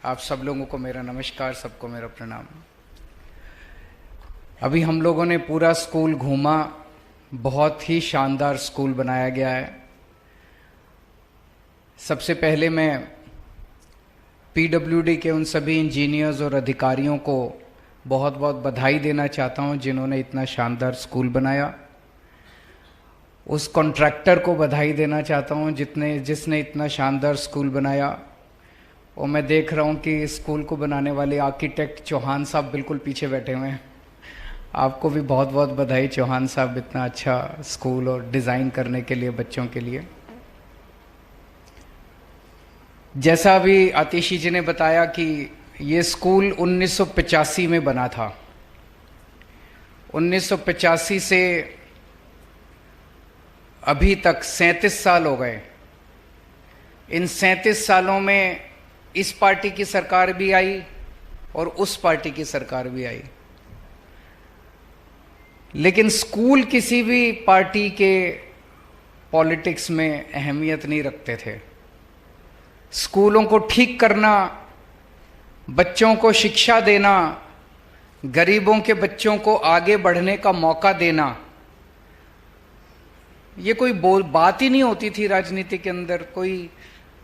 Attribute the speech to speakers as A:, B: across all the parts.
A: आप सब लोगों को मेरा नमस्कार, सबको मेरा प्रणाम। अभी हम लोगों ने पूरा स्कूल घूमा, बहुत ही शानदार स्कूल बनाया गया है। सबसे पहले मैं पीडब्ल्यूडी के उन सभी इंजीनियर्स और अधिकारियों को बहुत बहुत बधाई देना चाहता हूं जिन्होंने इतना शानदार स्कूल बनाया। उस कॉन्ट्रैक्टर को बधाई देना चाहता हूं जिसने इतना शानदार स्कूल बनाया। और मैं देख रहा हूं कि स्कूल को बनाने वाले आर्किटेक्ट चौहान साहब बिल्कुल पीछे बैठे हुए हैं। आपको भी बहुत बहुत बधाई चौहान साहब, इतना अच्छा स्कूल और डिज़ाइन करने के लिए बच्चों के लिए। जैसा अभी आतिशी जी ने बताया कि ये स्कूल 1985 में बना था। 1985 से अभी तक 37 साल हो गए। इन 37 सालों में इस पार्टी की सरकार भी आई और उस पार्टी की सरकार भी आई, लेकिन स्कूल किसी भी पार्टी के पॉलिटिक्स में अहमियत नहीं रखते थे। स्कूलों को ठीक करना, बच्चों को शिक्षा देना, गरीबों के बच्चों को आगे बढ़ने का मौका देना, ये कोई बात ही नहीं होती थी राजनीति के अंदर। कोई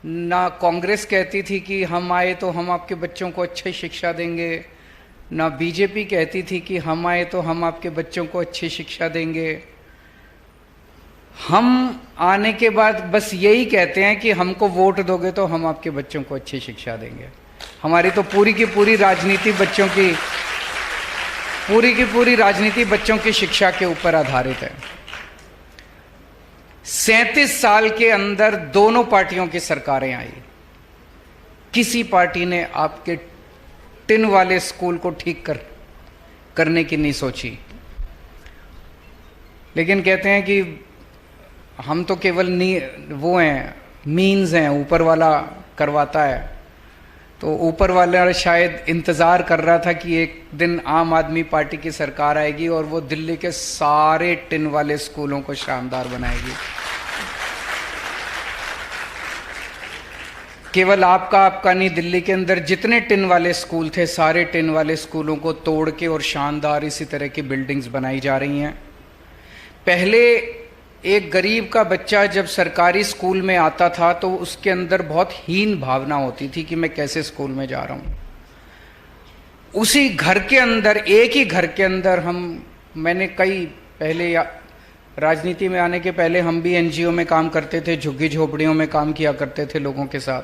A: ना कांग्रेस कहती थी कि हम आए तो हम आपके बच्चों को अच्छी शिक्षा देंगे, ना बीजेपी कहती थी कि हम आए तो हम आपके बच्चों को अच्छी शिक्षा देंगे। हम आने के बाद बस यही कहते हैं कि हमको वोट दोगे तो हम आपके बच्चों को अच्छी शिक्षा देंगे। हमारी तो पूरी की पूरी राजनीति बच्चों की शिक्षा के ऊपर आधारित है। 37 साल के अंदर दोनों पार्टियों की सरकारें आई, किसी पार्टी ने आपके टिन वाले स्कूल को ठीक करने की नहीं सोची। लेकिन कहते हैं कि हम तो केवल वो हैं, मीन्स हैं, ऊपर वाला करवाता है। तो ऊपर वाला शायद इंतज़ार कर रहा था कि एक दिन आम आदमी पार्टी की सरकार आएगी और वो दिल्ली के सारे टिन वाले स्कूलों को शानदार बनाएगी। केवल आपका नहीं, दिल्ली के अंदर जितने टिन वाले स्कूल थे, सारे टिन वाले स्कूलों को तोड़ के और शानदार इसी तरह की बिल्डिंग्स बनाई जा रही हैं। पहले एक गरीब का बच्चा जब सरकारी स्कूल में आता था तो उसके अंदर बहुत हीन भावना होती थी कि मैं कैसे स्कूल में जा रहा हूँ। उसी घर के अंदर, एक ही घर के अंदर मैंने पहले राजनीति में आने के पहले हम भी एनजीओ में काम करते थे, झुग्गी झोपड़ियों में काम किया करते थे लोगों के साथ।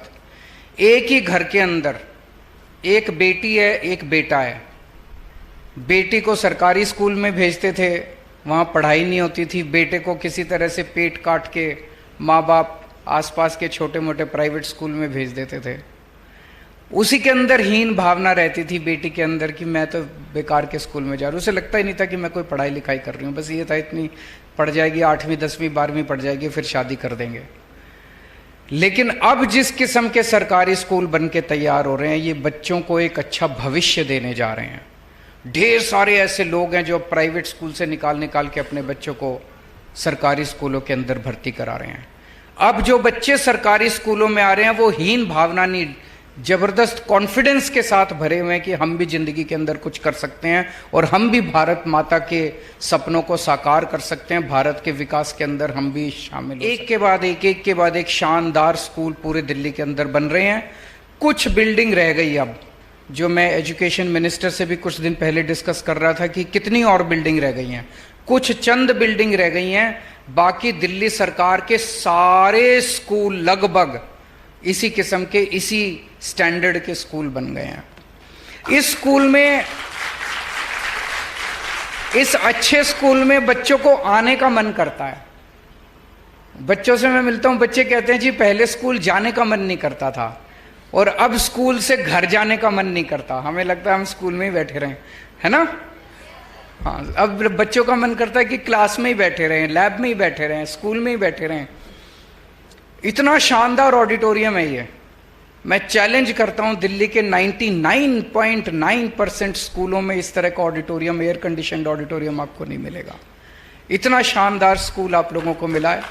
A: एक ही घर के अंदर एक बेटी है, एक बेटा है। बेटी को सरकारी स्कूल में भेजते थे, वहाँ पढ़ाई नहीं होती थी। बेटे को किसी तरह से पेट काट के माँ बाप आसपास के छोटे मोटे प्राइवेट स्कूल में भेज देते थे। उसी के अंदर हीन भावना रहती थी बेटी के अंदर कि मैं तो बेकार के स्कूल में जा रहा हूँ। उसे लगता ही नहीं था कि मैं कोई पढ़ाई लिखाई कर रही हूँ। बस ये था इतनी पढ़ जाएगी, 8वीं 10वीं 12वीं पढ़ जाएगी, फिर शादी कर देंगे। लेकिन अब जिस किस्म के सरकारी स्कूल बन के तैयार हो रहे हैं, ये बच्चों को एक अच्छा भविष्य देने जा रहे हैं। ढेर सारे ऐसे लोग हैं जो प्राइवेट स्कूल से निकाल के अपने बच्चों को सरकारी स्कूलों के अंदर भर्ती करा रहे हैं। अब जो बच्चे सरकारी स्कूलों में आ रहे हैं वो हीन भावना नहीं, जबरदस्त कॉन्फिडेंस के साथ भरे हुए हैं कि हम भी जिंदगी के अंदर कुछ कर सकते हैं और हम भी भारत माता के सपनों को साकार कर सकते हैं। भारत के विकास के अंदर हम भी शामिल एक के बाद एक शानदार स्कूल पूरे दिल्ली के अंदर बन रहे हैं। कुछ बिल्डिंग रह गई अब, जो मैं एजुकेशन मिनिस्टर से भी कुछ दिन पहले डिस्कस कर रहा था कि कितनी और बिल्डिंग रह गई हैं। कुछ चंद बिल्डिंग रह गई हैं, बाकी दिल्ली सरकार के सारे स्कूल लगभग इसी किस्म के, इसी स्टैंडर्ड के स्कूल बन गए हैं। इस स्कूल में, इस अच्छे स्कूल में बच्चों को आने का मन करता है। बच्चों से मैं मिलता हूं, बच्चे कहते हैं जी पहले स्कूल जाने का मन नहीं करता था और अब स्कूल से घर जाने का मन नहीं करता। हमें लगता है हम स्कूल में ही बैठे रहें, है ना? हाँ, अब बच्चों का मन करता है कि क्लास में ही बैठे रहें, लैब में ही बैठे रहें, स्कूल में ही बैठे रहें। इतना शानदार ऑडिटोरियम है ये। मैं चैलेंज करता हूं, दिल्ली के 99.9% स्कूलों में इस तरह का ऑडिटोरियम, एयर कंडीशनड ऑडिटोरियम आपको नहीं मिलेगा। इतना शानदार स्कूल आप लोगों को मिला है।